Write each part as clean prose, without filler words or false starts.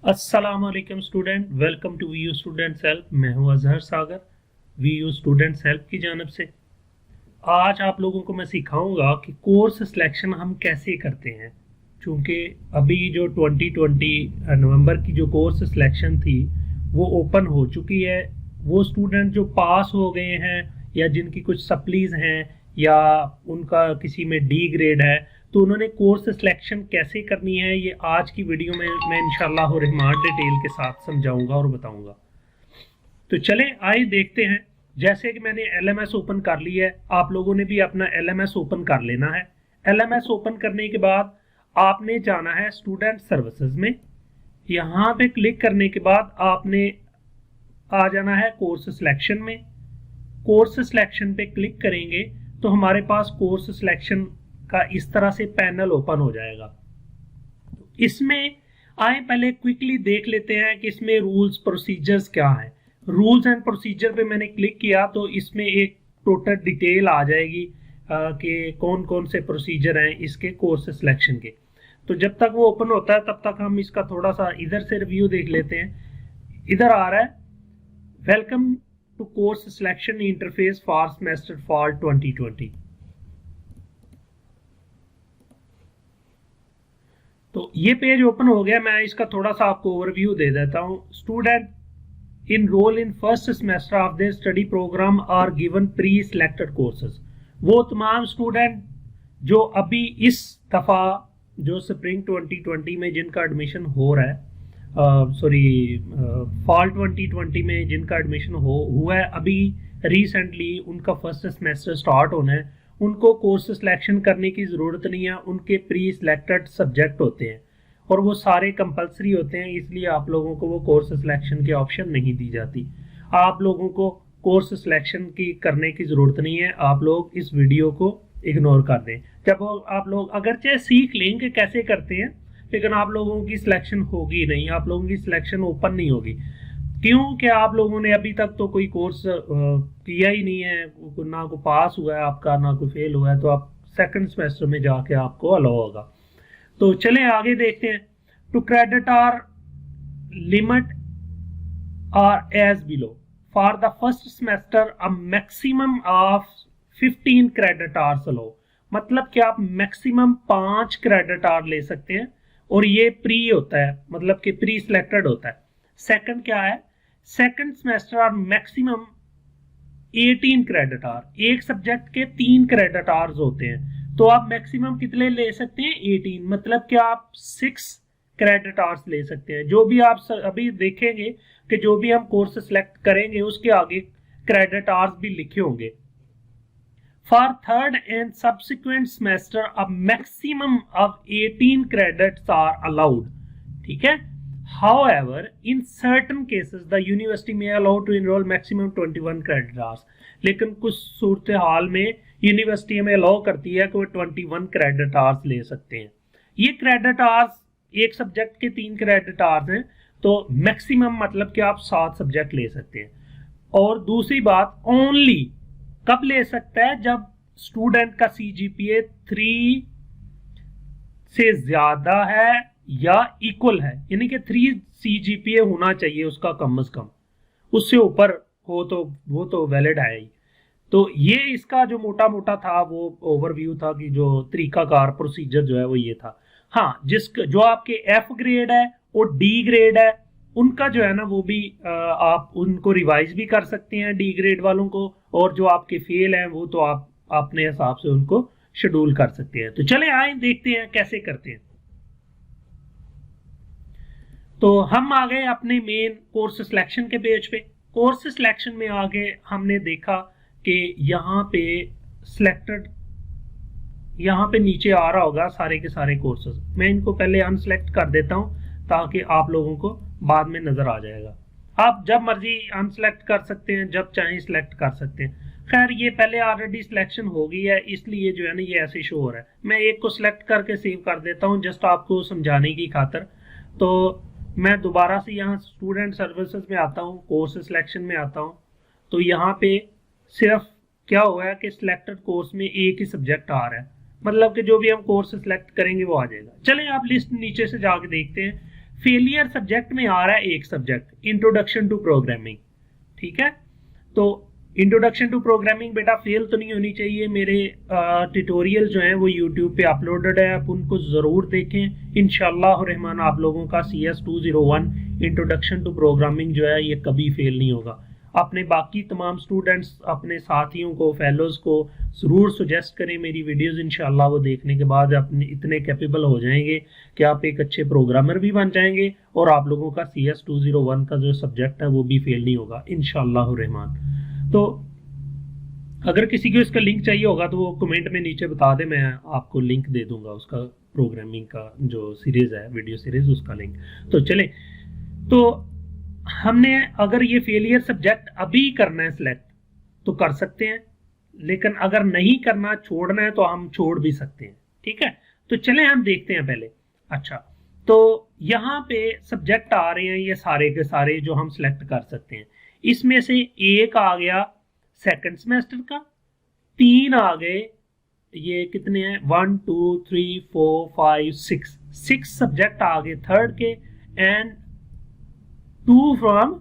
अस्सलाम वालेकुम student, welcome to VU students help. मैं हूं Azhar Sagar, VU students help की जानब से। आज आप लोगों को मैं सिखाऊंगा कि कोर्स सिलेक्शन हम कैसे करते हैं। चूंकि अभी जो 2020 नवंबर की जो कोर्स सिलेक्शन थी वो ओपन हो चुकी है। वो स्टूडेंट जो पास हो गए हैं या जिनकी कुछ सप्लीज हैं या उनका किसी में डी ग्रेड है, तो उन्होंने कोर्स सिलेक्शन कैसे करनी है ये आज की वीडियो में मैं इंशाल्लाह रहमान डिटेल के साथ समझाऊंगा और बताऊंगा। तो चलें आइए देखते हैं। जैसे कि मैंने एलएमएस ओपन कर लिया है, आप लोगों ने भी अपना एलएमएस ओपन कर लेना है। एलएमएस ओपन करने के बाद आपने जाना है स्टूडेंट सर्विसेज में। यहाँ पे क्लिक करने के बाद आपने आ जाना है कोर्स सिलेक्शन में। कोर्स सिलेक्शन पे क्लिक करेंगे तो हमारे पास कोर्स सिलेक्शन का इस तरह से पैनल ओपन हो जाएगा। इसमें आए पहले क्विकली देख लेते हैं कि इसमें रूल्स प्रोसीजर्स क्या है। रूल्स एंड प्रोसीजर पे मैंने क्लिक किया तो इसमें एक टोटल डिटेल आ जाएगी कि कौन कौन से प्रोसीजर हैं इसके कोर्स सिलेक्शन के। तो जब तक वो ओपन होता है तब तक हम इसका थोड़ा सा इधर से रिव्यू देख लेते हैं। इधर आ रहा है welcome to course selection interface for semester fall 2020। तो ये पेज ओपन हो गया। मैं इसका थोड़ा सा आपको ओवरव्यू दे देता हूं। Student enrol in first semester of their study program are given pre selected courses. वो तमाम स्टूडेंट जो अभी इस दफा जो स्प्रिंग 2020 में जिनका एडमिशन हो रहा है, फॉल 2020 में जिनका एडमिशन हुआ है, अभी रिसेंटली उनका फर्स्ट सेमेस्टर स्टार्ट होना है, उनको कोर्स सिलेक्शन करने की ज़रूरत नहीं है। उनके प्री सिलेक्टेड सब्जेक्ट होते हैं और वो सारे कंपलसरी होते हैं, इसलिए आप लोगों को वो कोर्स सिलेक्शन की ऑप्शन नहीं दी जाती। आप लोगों को कोर्स सिलेक्शन की करने की ज़रूरत नहीं है। आप लोग इस वीडियो को इग्नोर कर दें। जब आप लोग अगरचे सीख लेंगे कैसे करते हैं, लेकिन आप लोगों की सिलेक्शन होगी नहीं, आप लोगों की सिलेक्शन ओपन नहीं होगी। क्यों? कि आप लोगों ने अभी तक तो कोई कोर्स किया ही नहीं है, ना कोई पास हुआ है आपका, ना कोई फेल हुआ है, तो आप सेकंड सेमेस्टर में जाके आपको अलाउ होगा। तो चलें आगे देखते हैं। Two credit are limit are as below. For the first semester a maximum of 15 credit hours allow. मतलब कि आप मैक्सिमम 5 क्रेडिट आवर ले सकते हैं और ये प्री होता है, मतलब कि प्री सिलेक्टेड होता है। सेकंड क्या है? Second semester are maximum 18 credit hour. एक सब्जेक्ट के 3 क्रेडिट आवर्स होते हैं, तो आप मैक्सिमम कितने ले सकते हैं? 18। मतलब कि आप 6 क्रेडिट आवर्स ले सकते हैं। जो भी आप अभी देखेंगे कि जो भी हम कोर्स सिलेक्ट करेंगे उसके आगे क्रेडिट आवर्स भी लिखे होंगे। For third and subsequent semester a maximum of 18 credits are allowed. ठीक है। However, in certain cases, the university may allow to enroll maximum 21 credit hours. लेकिन कुछ सूरत हाल में यूनिवर्सिटी हमें अलाउ करती है कि वो 21 क्रेडिट आवर्स ले सकते हैं। ये क्रेडिट आवर्स एक सब्जेक्ट के 3 क्रेडिट आवर्स हैं, तो मैक्सिमम मतलब कि आप 7 सब्जेक्ट ले सकते हैं। और दूसरी बात, ओनली कब ले सकता है? जब स्टूडेंट का CGPA 3 से ज्यादा है या इक्वल है, यानी कि 3 CGPA होना चाहिए उसका कम से कम। उससे ऊपर हो तो वो तो वैलिड है ही। तो ये इसका जो मोटा मोटा था वो ओवरव्यू था कि जो तरीकाकार प्रोसीजर जो है वो ये था। हाँ, जो आपके F ग्रेड है और D ग्रेड है, उनका जो है ना वो भी आप उनको रिवाइज भी कर सकते हैं D ग्रेड वालों को, और जो आपके फेल हैं वो तो आप अपने हिसाब से उनको शेड्यूल कर सकते हैं। तो चले आए देखते हैं कैसे करते हैं। तो हम आ गए अपने मेन कोर्स सिलेक्शन के पेज पे। कोर्स सिलेक्शन में आगे हमने देखा कि यहाँ पे सिलेक्टेड, यहाँ पे नीचे आ रहा होगा सारे के सारे कोर्सेज। मैं इनको पहले अनसेलेक्ट कर देता हूँ ताकि आप लोगों को बाद में नजर आ जाएगा। आप जब मर्जी अनसेलेक्ट कर सकते हैं, जब चाहें सिलेक्ट कर सकते हैं। खैर ये पहले ऑलरेडी सिलेक्शन हो गई है, इसलिए जो है ना ये ऐसे शो हो रहा है। मैं एक को सिलेक्ट करके सेव कर देता हूँ जस्ट आपको समझाने की खातिर। तो मैं दोबारा से यहाँ स्टूडेंट सर्विसेज में आता हूँ, कोर्स सिलेक्शन में आता हूँ। तो यहाँ पे सिर्फ क्या हुआ है कि सिलेक्टेड कोर्स में एक ही सब्जेक्ट आ रहा है, मतलब कि जो भी हम कोर्स सिलेक्ट करेंगे वो आ जाएगा। चलें आप लिस्ट नीचे से जाके देखते हैं। फेलियर सब्जेक्ट में आ रहा है एक सब्जेक्ट, इंट्रोडक्शन टू प्रोग्रामिंग, ठीक है। तो इंट्रोडक्शन टू प्रोग्रामिंग बेटा फेल तो नहीं होनी चाहिए। मेरे ट्यूटोरियल जो हैं वो यूट्यूब पे अपलोडेड है, आप उनको ज़रूर देखें। इंशाल्लाह रहमान आप लोगों का CS 201 इंट्रोडक्शन टू प्रोग्रामिंग जो है ये कभी फेल नहीं होगा। अपने बाकी तमाम स्टूडेंट्स, अपने साथियों को, फेलोज़ को ज़रूर सुजेस्ट करें मेरी वीडियोज़। इंशाल्लाह वो देखने के बाद अपने इतने कैपेबल हो जाएंगे कि आप एक अच्छे प्रोग्रामर भी बन जाएंगे और आप लोगों का CS 201 का जो सब्जेक्ट है वो भी फेल नहीं होगा इंशाल्लाह रहमान। तो अगर किसी को इसका लिंक चाहिए होगा तो वो कमेंट में नीचे बता दे, मैं आपको लिंक दे दूंगा उसका, प्रोग्रामिंग का जो सीरीज है, वीडियो सीरीज, उसका लिंक। तो चले, तो हमने अगर ये फेलियर सब्जेक्ट अभी करना है सिलेक्ट तो कर सकते हैं, लेकिन अगर नहीं करना, छोड़ना है, तो हम छोड़ भी सकते हैं, ठीक है। तो चले हम देखते हैं पहले। अच्छा, तो यहाँ पे सब्जेक्ट आ रहे हैं ये सारे के सारे जो हम सिलेक्ट कर सकते हैं। इसमें से एक आ गया सेकंड सेमेस्टर का, 3 आ गए, ये कितने हैं, 1 2 3 4 5 6 सब्जेक्ट आ गए थर्ड के, एंड 2 फ्रॉम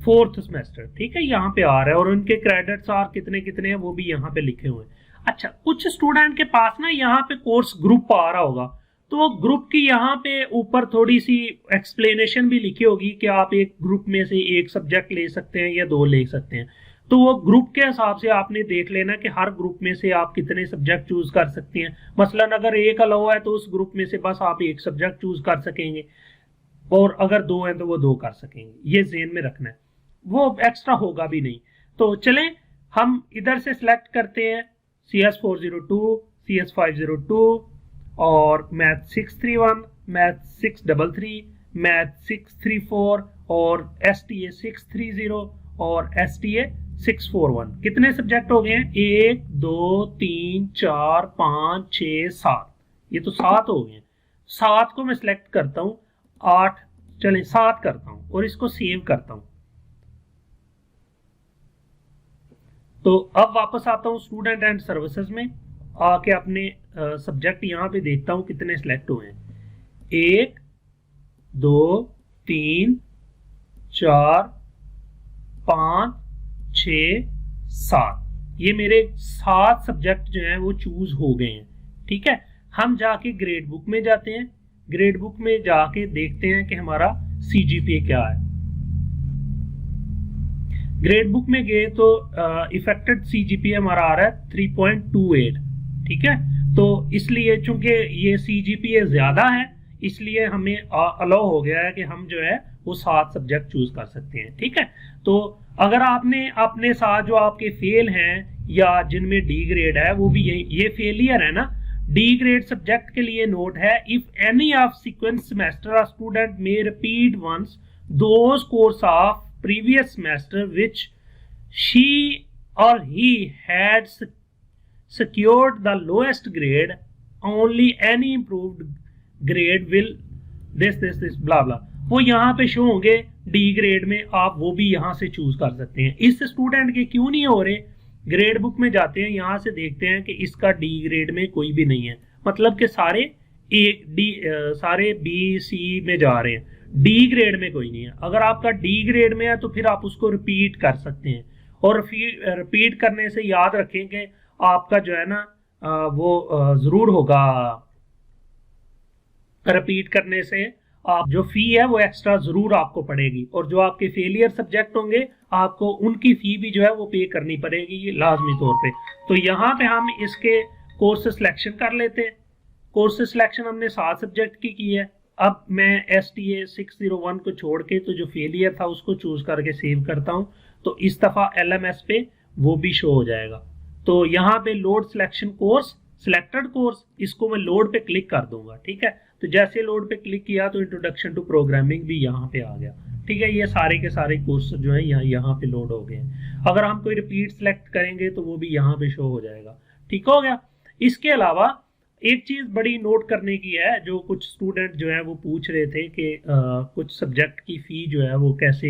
फोर्थ सेमेस्टर, ठीक है, यहाँ पे आ रहा है। और उनके क्रेडिट्स और कितने कितने हैं वो भी यहाँ पे लिखे हुए हैं। अच्छा, कुछ स्टूडेंट के पास ना यहाँ पे कोर्स ग्रुप आ रहा होगा, तो ग्रुप की यहाँ पे ऊपर थोड़ी सी एक्सप्लेनेशन भी लिखी होगी कि आप एक ग्रुप में से एक सब्जेक्ट ले सकते हैं या 2 ले सकते हैं। तो वो ग्रुप के हिसाब से आपने देख लेना कि हर ग्रुप में से आप कितने सब्जेक्ट चूज कर सकते हैं। मसलन अगर एक अलाउ है तो उस ग्रुप में से बस आप एक सब्जेक्ट चूज कर सकेंगे, और अगर 2 हैं तो वो 2 कर सकेंगे। ये ज़हन में रखना है, वो एक्स्ट्रा होगा भी नहीं। तो चलें हम इधर से सिलेक्ट करते हैं CS 402, CS 502 और मैथ 631, मैथ 633, मैथ 634 और STA 630 और STA 641। कितने सब्जेक्ट हो गए हैं, 1 2 3 4 5 6 7, ये तो 7 हो गए हैं। 7 को मैं सिलेक्ट करता हूं, 8, चलें 7 करता हूं और इसको सेव करता हूं। तो अब वापस आता हूं स्टूडेंट एंड सर्विसेज में, आके अपने सब्जेक्ट यहाँ पे देखता हूं कितने सिलेक्ट हुए हैं, 1 2 3 4 5 6 7, ये मेरे 7 सब्जेक्ट जो हैं वो चूज हो गए हैं, ठीक है। हम जाके ग्रेड बुक में जाते हैं, ग्रेड बुक में जाके देखते हैं कि हमारा CGPA क्या है। ग्रेड बुक में गए तो इफेक्टेड CGPA हमारा आ रहा है 3.28, ठीक है। तो इसलिए चूंकि ये CGPA ज्यादा है, इसलिए हमें अलाउ हो गया है कि हम जो है वो 7 सब्जेक्ट चूज कर सकते हैं, ठीक है। तो अगर आपने अपने साथ जो आपके फेल हैं या जिनमें D ग्रेड है, वो भी ये फेलियर है ना, D ग्रेड सब्जेक्ट के लिए नोट है, if any of sequence semester a student may repeat once those course of previous semester which she or he had secured the lowest grade, only any improved grade will this blah blah, वो यहाँ पे show होंगे D grade में, आप वो भी यहाँ से चूज कर सकते हैं। इस स्टूडेंट के क्यों नहीं हो रहे, ग्रेड बुक में जाते हैं, यहाँ से देखते हैं कि इसका D ग्रेड में कोई भी नहीं है, मतलब कि सारे सारे B C में जा रहे हैं, D ग्रेड में कोई नहीं है। अगर आपका D ग्रेड में है तो फिर आप उसको रिपीट कर सकते हैं, और रिपीट करने से याद रखें कि आपका जो है ना वो जरूर होगा, रिपीट करने से आप जो फी है वो एक्स्ट्रा जरूर आपको पड़ेगी, और जो आपके फेलियर सब्जेक्ट होंगे आपको उनकी फी भी जो है वो पे करनी पड़ेगी लाजमी तौर पे। तो यहाँ पे हम इसके कोर्स सिलेक्शन कर लेते हैं। कोर्स सिलेक्शन हमने 7 सब्जेक्ट की है। अब मैं STA 601 को छोड़ के तो जो फेलियर था उसको चूज करके सेव करता हूं, तो इस दफा LMS पे वो भी शो हो जाएगा। तो यहाँ पे load selection course, selected course, इसको मैं लोड पे क्लिक कर दूंगा, ठीक है। तो जैसे लोड पे क्लिक किया तो इंट्रोडक्शन टू प्रोग्रामिंग भी यहाँ पे आ गया, ठीक है। ये सारे के सारे कोर्स जो है यहाँ पे लोड हो गए हैं। अगर हम कोई रिपीट सिलेक्ट करेंगे तो वो भी यहाँ पे शो हो जाएगा, ठीक हो गया। इसके अलावा एक चीज बड़ी नोट करने की है, जो कुछ स्टूडेंट जो है वो पूछ रहे थे कि कुछ सब्जेक्ट की फी जो है वो कैसे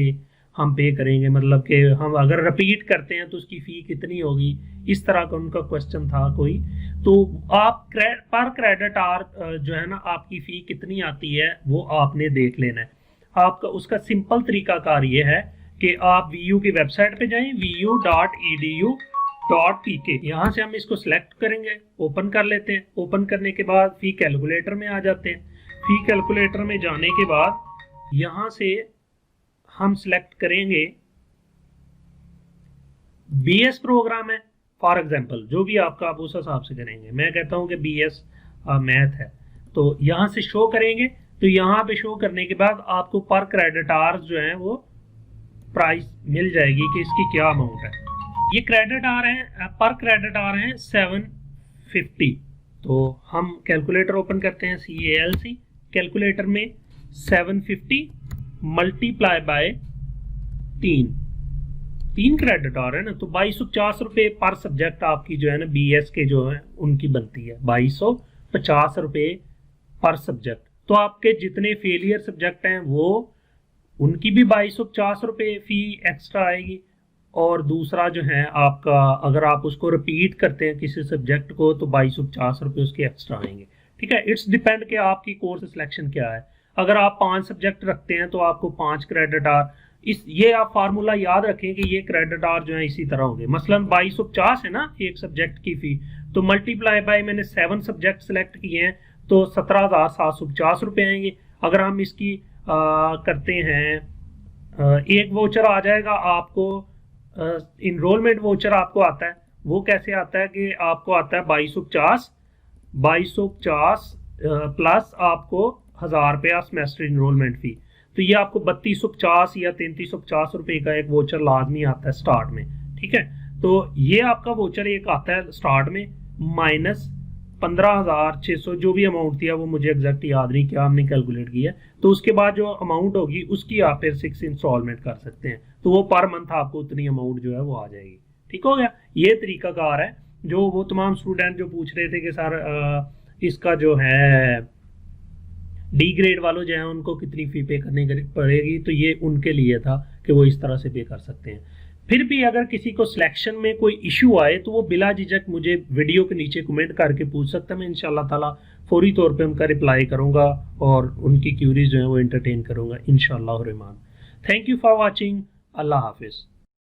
हम पे करेंगे, मतलब कि हम अगर रिपीट करते हैं तो उसकी फ़ी कितनी होगी, इस तरह का उनका क्वेश्चन था कोई। तो आप पर क्रेडिट आवर जो है ना आपकी फ़ी कितनी आती है वो आपने देख लेना है। आपका उसका सिंपल तरीकाकार ये है कि आप VU की वेबसाइट पे जाएं, vu.edu.pk, यहाँ से हम इसको सिलेक्ट करेंगे, ओपन कर लेते हैं। ओपन करने के बाद फ़ी कैलकुलेटर में आ जाते हैं। फ़ी कैलकुलेटर में जाने के बाद यहाँ से हम सिलेक्ट करेंगे BS प्रोग्राम है फॉर एग्जांपल, जो भी आपका आप उस हिसाब से करेंगे। मैं कहता हूं कि BS मैथ है, तो यहां से शो करेंगे। तो यहां पे शो करने के बाद आपको पर क्रेडिट आवर्स जो है वो प्राइस मिल जाएगी कि इसकी क्या अमाउंट है। ये क्रेडिट आ रहे हैं, पर क्रेडिट आ रहे हैं 750। तो हम कैलकुलेटर ओपन करते हैं, CALC कैलकुलेटर में 750 मल्टीप्लाई बाय 3 क्रेडिट आ रहे हैं ना, तो 2250 रुपये पर सब्जेक्ट आपकी जो है ना BS के जो है उनकी बनती है, 2250 रुपये पर सब्जेक्ट। तो आपके जितने फेलियर सब्जेक्ट हैं वो उनकी भी 2250 रुपये फी एक्स्ट्रा आएगी। और दूसरा जो है आपका, अगर आप उसको रिपीट करते हैं किसी सब्जेक्ट को तो 2250 रुपये उसके एक्स्ट्रा आएंगे। ठीक है, इट्स डिपेंड कि आपकी कोर्स सिलेक्शन क्या है। अगर आप 5 सब्जेक्ट रखते हैं तो आपको 5 क्रेडिट आवर, ये आप फार्मूला याद रखें कि ये क्रेडिट आवर जो है इसी तरह होंगे। मसलन 2250 है ना एक सब्जेक्ट की फी, तो मल्टीप्लाई बाय मैंने 7 सब्जेक्ट सिलेक्ट किए हैं तो 17,750 रुपये आएंगे। अगर हम इसकी करते हैं एक वोचर आ जाएगा आपको, इनरोलमेंट वोचर आपको आता है। वो कैसे आता है कि आपको आता है 2250 प्लस आपको 1000 रुपया सेमेस्टर इनरोलमेंट फी। तो ये आपको 3250 या 3350 रुपये का एक वोचर लाजमी आता है स्टार्ट में। ठीक है, तो ये आपका वोचर एक आता है स्टार्ट में, माइनस 15,600 जो भी अमाउंट थी वो मुझे एग्जैक्ट याद नहीं क्या हमने कैलकुलेट किया। तो उसके बाद जो अमाउंट होगी उसकी आप फिर 6 इंस्टॉलमेंट कर सकते हैं, तो वो पर मंथ आपको उतनी अमाउंट जो है वो आ जाएगी। ठीक हो गया, ये तरीका कार है। जो वो तमाम स्टूडेंट जो पूछ रहे थे कि सर इसका जो है डी ग्रेड वालों जो है उनको कितनी फी पे करनी पड़ेगी, तो ये उनके लिए था कि वो इस तरह से पे कर सकते हैं। फिर भी अगर किसी को सिलेक्शन में कोई इशू आए तो वो बिला झिझक मुझे वीडियो के नीचे कमेंट करके पूछ सकता है। मैं इंशाल्लाह ताला फौरी तौर पे उनका रिप्लाई करूंगा और उनकी क्यूरीज जो है वो एंटरटेन करूंगा इंशाल्लाह Rahman. Thank you for watching. Allah Hafiz.